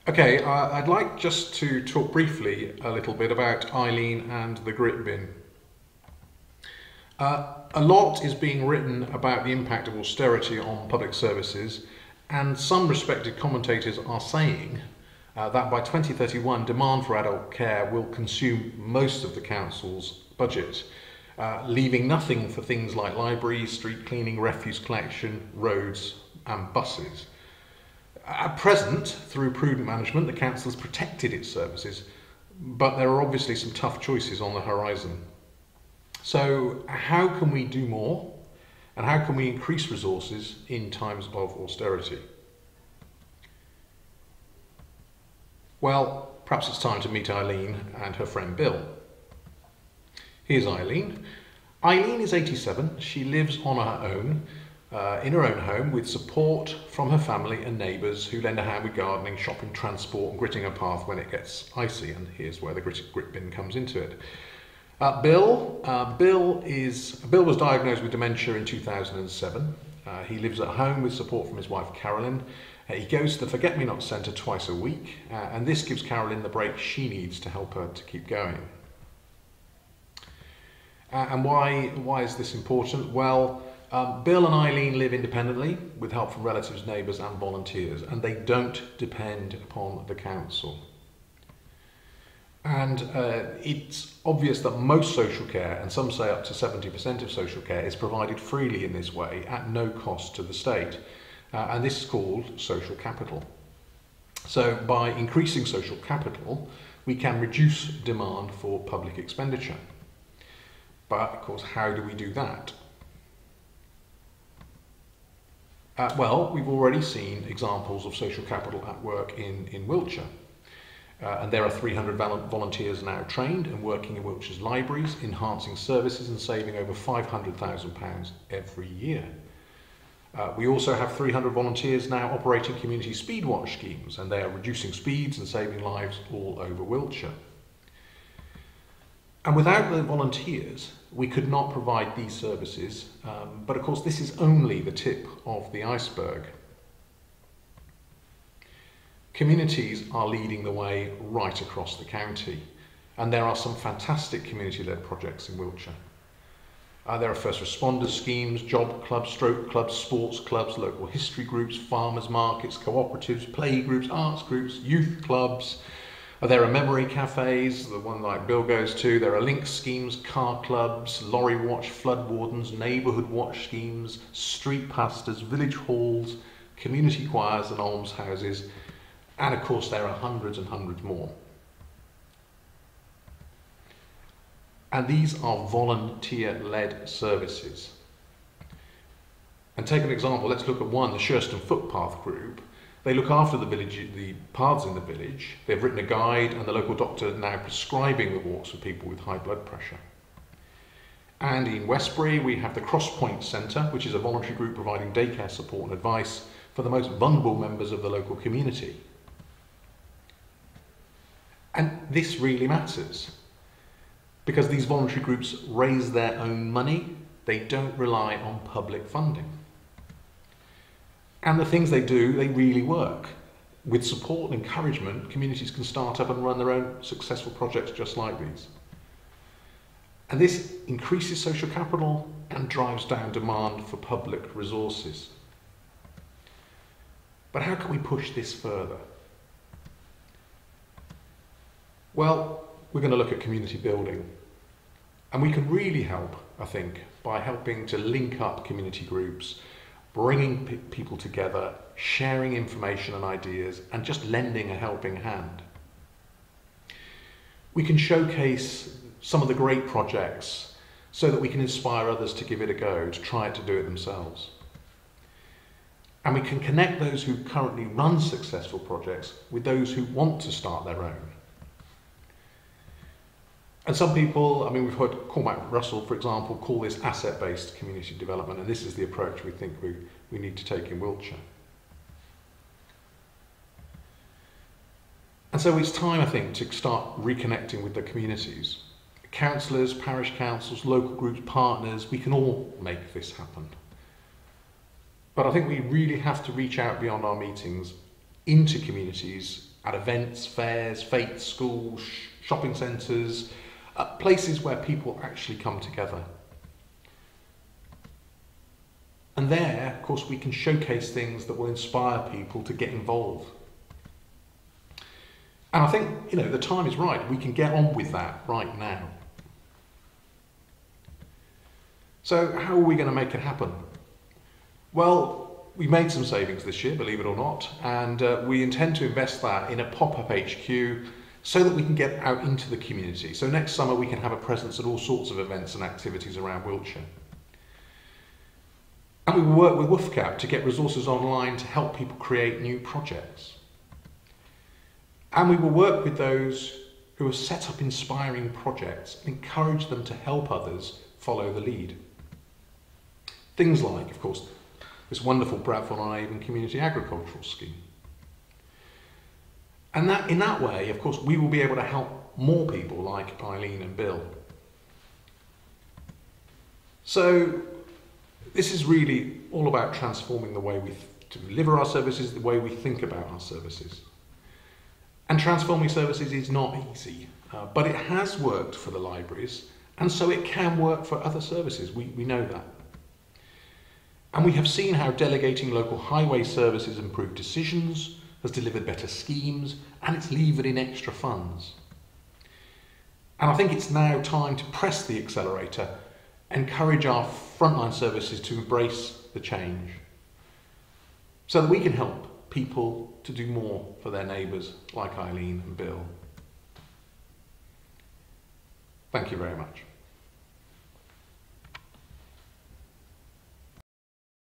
Okay, I'd like just to talk briefly a little bit about Eileen and the grit bin. A lot is being written about the impact of austerity on public services, and some respected commentators are saying that by 2031 demand for adult care will consume most of the council's budget, leaving nothing for things like libraries, street cleaning, refuse collection, roads and buses. At present, through prudent management, the council has protected its services, but there are obviously some tough choices on the horizon. So how can we do more, and how can we increase resources in times of austerity? Well, perhaps it's time to meet Eileen and her friend Bill. Here's Eileen. Eileen is 87. She lives on her own, in her own home, with support from her family and neighbours who lend a hand with gardening, shopping, transport and gritting a path when it gets icy, and here's where the grit bin comes into it. Bill was diagnosed with dementia in 2007. He lives at home with support from his wife Carolyn. He goes to the Forget-Me-Not Centre twice a week, and this gives Carolyn the break she needs to help her to keep going. And why is this important? Well, Bill and Eileen live independently with help from relatives, neighbours and volunteers, and they don't depend upon the council. And it's obvious that most social care, and some say up to 70% of social care, is provided freely in this way at no cost to the state. And this is called social capital. So by increasing social capital, we can reduce demand for public expenditure. But of course, how do we do that? Well, we've already seen examples of social capital at work in Wiltshire. And there are 300 volunteers now trained and working in Wiltshire's libraries, enhancing services and saving over £500,000 every year. We also have 300 volunteers now operating community speed watch schemes, and they are reducing speeds and saving lives all over Wiltshire. And without the volunteers, we could not provide these services, but of course this is only the tip of the iceberg. Communities are leading the way right across the county, and there are some fantastic community-led projects in Wiltshire. There are first responders schemes, job clubs, stroke clubs, sports clubs, local history groups, farmers markets, cooperatives, play groups, arts groups, youth clubs. There are memory cafes, the one like Bill goes to. There are link schemes, car clubs, lorry watch, flood wardens, neighbourhood watch schemes, street pastors, village halls, community choirs and almshouses. And of course there are hundreds and hundreds more. And these are volunteer-led services. And take an example, let's look at one, the Shurston Footpath Group. They look after the paths in the village. They've written a guide, and the local doctor is now prescribing the walks for people with high blood pressure. And in Westbury, we have the Crosspoint Centre, which is a voluntary group providing daycare support and advice for the most vulnerable members of the local community. And this really matters, because these voluntary groups raise their own money. They don't rely on public funding. And the things they do, they really work. With support and encouragement, communities can start up and run their own successful projects just like these. And this increases social capital and drives down demand for public resources. But how can we push this further? Well, we're going to look at community building. And we can really help, I think, by helping to link up community groups, bringing people together, sharing information and ideas, and just lending a helping hand. We can showcase some of the great projects so that we can inspire others to give it a go, to try to do it themselves. And we can connect those who currently run successful projects with those who want to start their own. And some people, we've heard Cormac Russell, for example, call this asset-based community development, and this is the approach we think we need to take in Wiltshire. And so it's time, I think, to start reconnecting with the communities. Councillors, parish councils, local groups, partners, we can all make this happen. But I think we really have to reach out beyond our meetings into communities at events, fairs, fetes, schools, shopping centres, places where people actually come together. And there, of course, we can showcase things that will inspire people to get involved. And I think, the time is right. We can get on with that right now. So how are we going to make it happen? Well, we made some savings this year, believe it or not, and we intend to invest that in a pop-up HQ so that we can get out into the community. So next summer we can have a presence at all sorts of events and activities around Wiltshire. And we will work with WFCAP to get resources online to help people create new projects. And we will work with those who have set up inspiring projects and encourage them to help others follow the lead. Things like, of course, this wonderful Bradford-on-Avon Community Agricultural Scheme. And in that way, of course, we will be able to help more people like Eileen and Bill. So this is really all about transforming the way we deliver our services, the way we think about our services. And transforming services is not easy, but it has worked for the libraries, and so it can work for other services. We know that. And we have seen how delegating local highway services improved decisions, has delivered better schemes, and it's levered in extra funds. And I think it's now time to press the accelerator, encourage our frontline services to embrace the change, so that we can help people to do more for their neighbours like Eileen and Bill. Thank you very much.